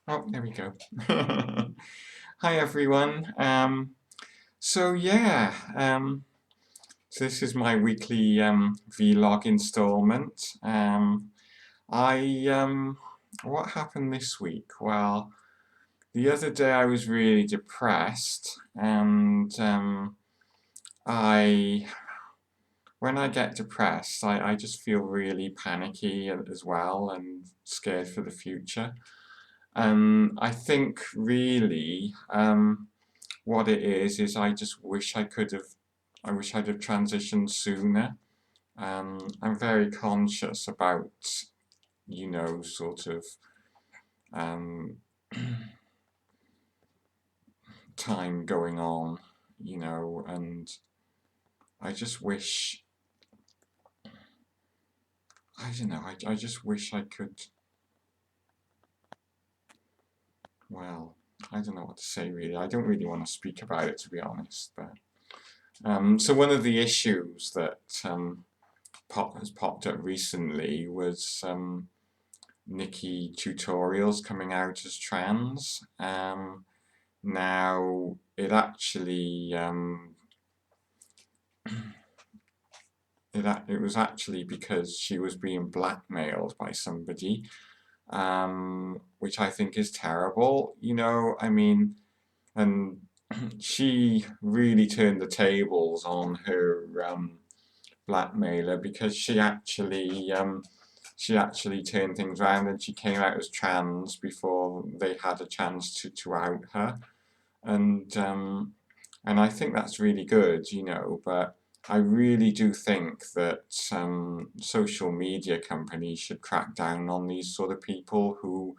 Oh, there we go. Hi everyone. So yeah, so this is my weekly vlog installment. I what happened this week? Well, the other day I was really depressed, and I when I get depressed, I just feel really panicky as well and scared for the future. And I think really what it is I just wish I wish I'd have transitioned sooner. I'm very conscious about, sort of um, time going on, and I just wish, I don't know, I just wish I could, well, I don't know what to say really. I don't really want to speak about it, to be honest, but so one of the issues that has popped up recently was Nikkie Tutorials coming out as trans. Now it was actually because she was being blackmailed by somebody, which I think is terrible. I mean, and she really turned the tables on her blackmailer because she actually turned things around and she came out as trans before they had a chance to out her. And and I think that's really good, but I really do think that social media companies should crack down on these sort of people who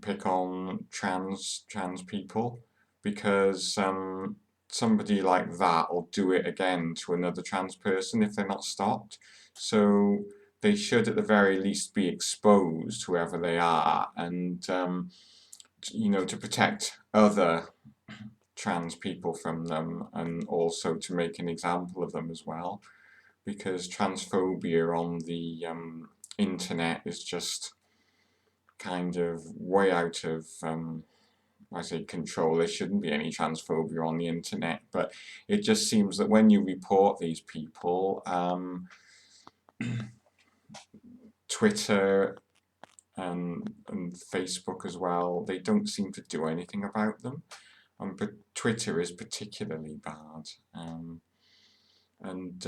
pick on trans people, because somebody like that will do it again to another trans person if they're not stopped. So they should at the very least be exposed, whoever they are, and to protect other trans people from them, and also to make an example of them as well, because transphobia on the internet is just kind of way out of I say control. There shouldn't be any transphobia on the internet, but it just seems that when you report these people, Twitter and Facebook as well, they don't seem to do anything about them. But Twitter is particularly bad. And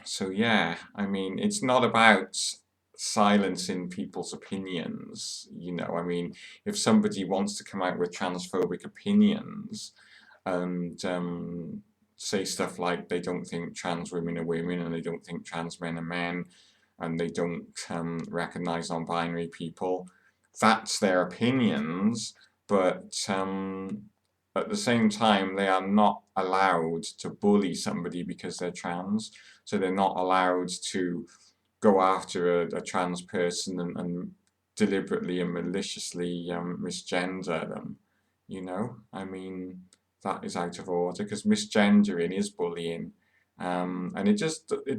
So yeah, I mean, it's not about silencing people's opinions, I mean, if somebody wants to come out with transphobic opinions and say stuff like they don't think trans women are women and they don't think trans men are men and they don't recognize non-binary people, that's their opinions, but at the same time, they are not allowed to bully somebody because they're trans. So they're not allowed to go after a trans person and deliberately and maliciously misgender them. I mean, that is out of order because misgendering is bullying, and it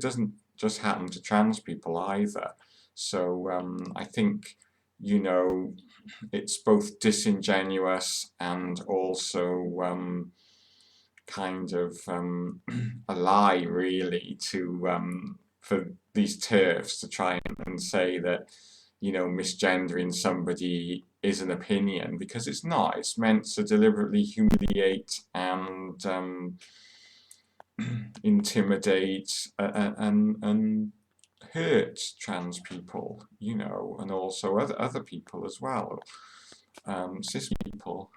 doesn't just happen to trans people either. So I think you know it's both disingenuous and also kind of a lie, really, to for these TERFs to try and say that misgendering somebody is an opinion, because it's not. It's meant to deliberately humiliate and intimidate and hurt trans people, and also other people as well, cis people.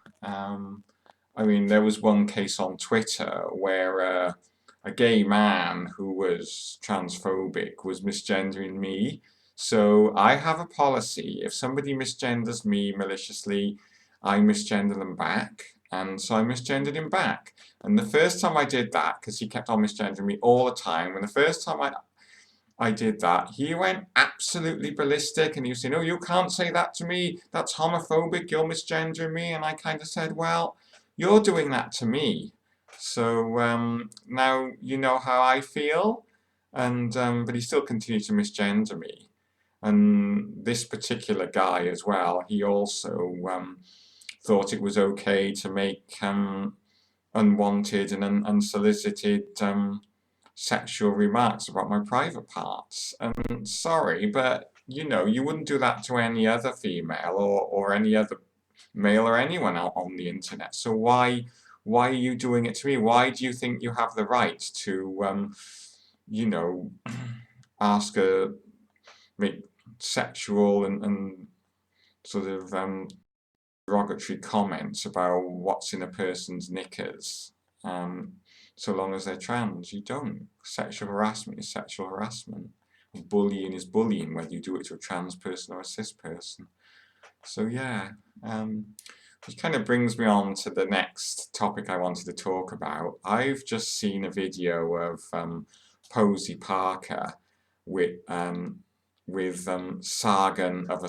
I mean, there was one case on Twitter where a gay man who was transphobic was misgendering me. So I have a policy: if somebody misgenders me maliciously, I misgender them back. And so I misgendered him back. And the first time I did that, because he kept on misgendering me all the time, and the first time I did that, he went absolutely ballistic and he was saying, "Oh, you can't say that to me. That's homophobic. You're misgendering me." And I kind of said, "Well, you're doing that to me. So now you know how I feel." And but he still continued to misgender me. And this particular guy as well, he also thought it was okay to make unwanted and unsolicited sexual remarks about my private parts. And sorry, but you know, you wouldn't do that to any other female or any other male or anyone out on the internet. So why are you doing it to me? Why do you think you have the right to you know, ask make sexual and sort of derogatory comments about what's in a person's knickers, um, so long as they're trans? You don't. Sexual harassment is sexual harassment. Bullying is bullying, whether you do it to a trans person or a cis person. So yeah, which kind of brings me on to the next topic I wanted to talk about. I've just seen a video of Posie Parker with Sargon of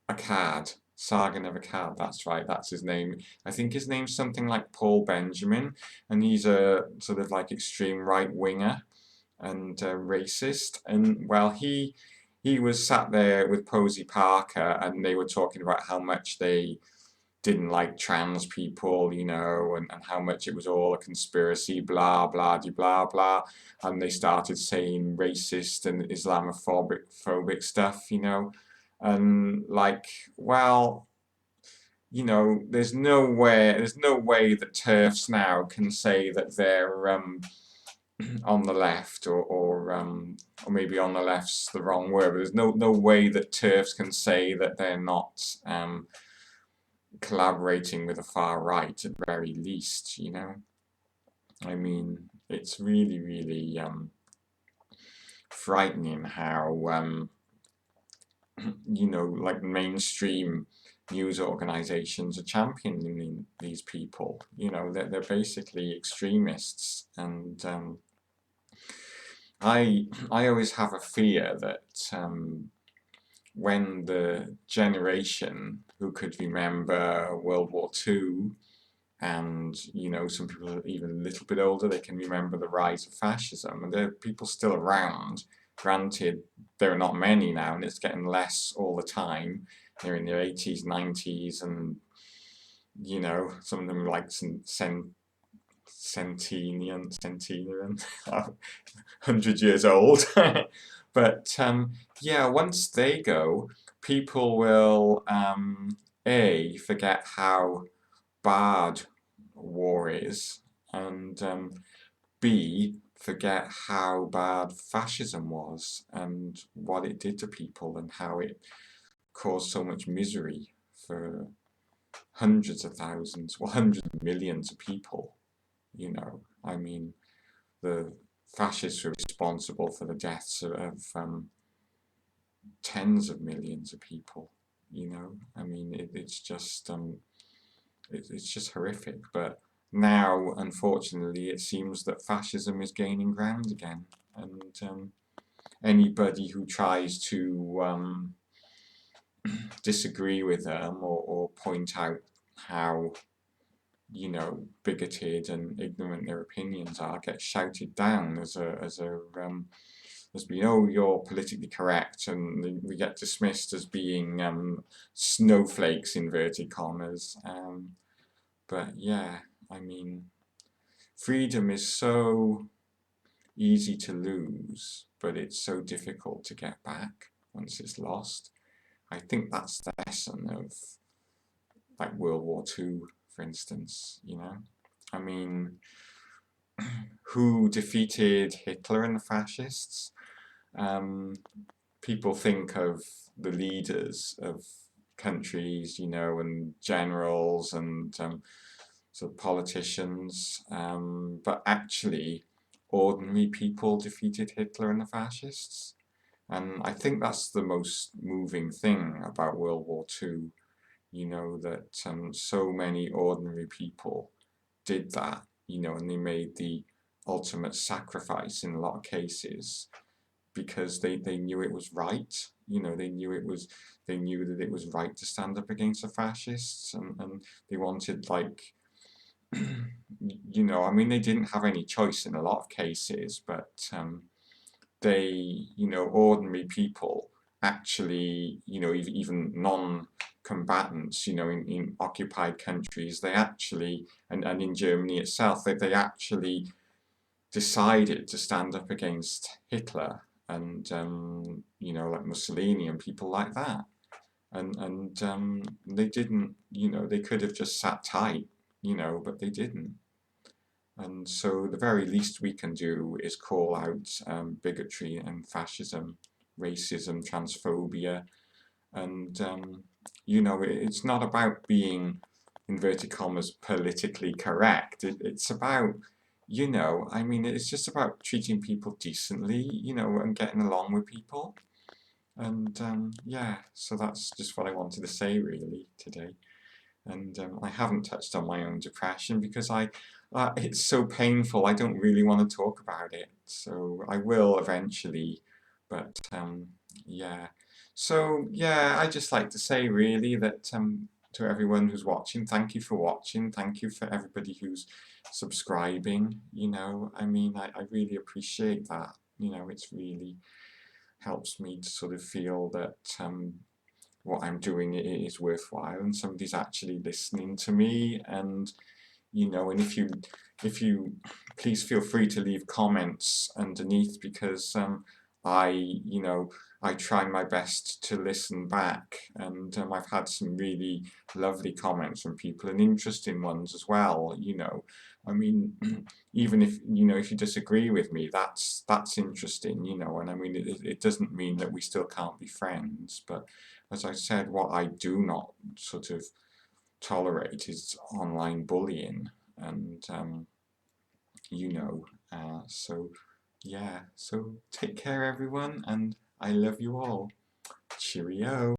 Akkad. Sargon of Akkad, that's right, that's his name. I think his name's something like Paul Benjamin, and he's a sort of like extreme right-winger and racist. And well, he was sat there with Posie Parker, and they were talking about how much they didn't like trans people, you know, and how much it was all a conspiracy, blah, blah, de blah, blah. And they started saying racist and Islamophobic stuff, you know. And like, well, you know, there's no way that TERFs now can say that they're on the left, or maybe on the left's the wrong word, but there's no way that TERFs can say that they're not collaborating with the far right at the very least, you know. I mean, it's really, really frightening how you know, like mainstream news organizations are championing these people. You know, they're basically extremists, and I always have a fear that when the generation who could remember World War II, and you know, some people are even a little bit older, they can remember the rise of fascism, and there are people still around. Granted, there are not many now, and it's getting less all the time. They're in their 80s, 90s, and you know, some of them are like centenarian, 100 years old. But yeah, once they go, people will A, forget how bad war is, and B, forget how bad fascism was and what it did to people and how it caused so much misery for hundreds of thousands, well, hundreds of millions of people. You know, I mean, the fascists were responsible for the deaths of tens of millions of people. You know, I mean, it's just it's just horrific. But now, unfortunately, it seems that fascism is gaining ground again, and anybody who tries to disagree with them or point out how, you know, bigoted and ignorant their opinions are gets shouted down as being, oh, you're politically correct, and we get dismissed as being snowflakes, inverted commas. But yeah, I mean, freedom is so easy to lose, but it's so difficult to get back once it's lost. I think that's the lesson of like World War II, for instance, you know? I mean, who defeated Hitler and the fascists? People think of the leaders of countries, you know, and generals and sort of politicians, but actually ordinary people defeated Hitler and the fascists. And I think that's the most moving thing about World War II, you know, that so many ordinary people did that, you know, and they made the ultimate sacrifice in a lot of cases because they knew it was right. You know, they knew that it was right to stand up against the fascists, and they wanted, like, you know, I mean, they didn't have any choice in a lot of cases, but they, you know, ordinary people actually, even non-combatants, in occupied countries, they actually, and in Germany itself, they actually decided to stand up against Hitler and, like Mussolini and people like that. And they didn't, they could have just sat tight, but they didn't. And so the very least we can do is call out bigotry and fascism, racism, transphobia, and it's not about being, inverted commas, politically correct. It's about, it's just about treating people decently, and getting along with people. And yeah, so that's just what I wanted to say really today. And I haven't touched on my own depression because it's so painful. I don't really want to talk about it. So I will eventually, but yeah. So yeah, I just like to say really that to everyone who's watching, thank you for watching. Thank you for everybody who's subscribing. I really appreciate that. It's really helps me to sort of feel that what I'm doing is worthwhile and somebody's actually listening to me. And and if you please feel free to leave comments underneath, because I you know I try my best to listen back, and I've had some really lovely comments from people and interesting ones as well. I mean, even if you disagree with me, that's interesting. And I mean, it doesn't mean that we still can't be friends, but as I said, what I do not sort of tolerate is online bullying. And you know so yeah, so take care everyone, and I love you all. Cheerio.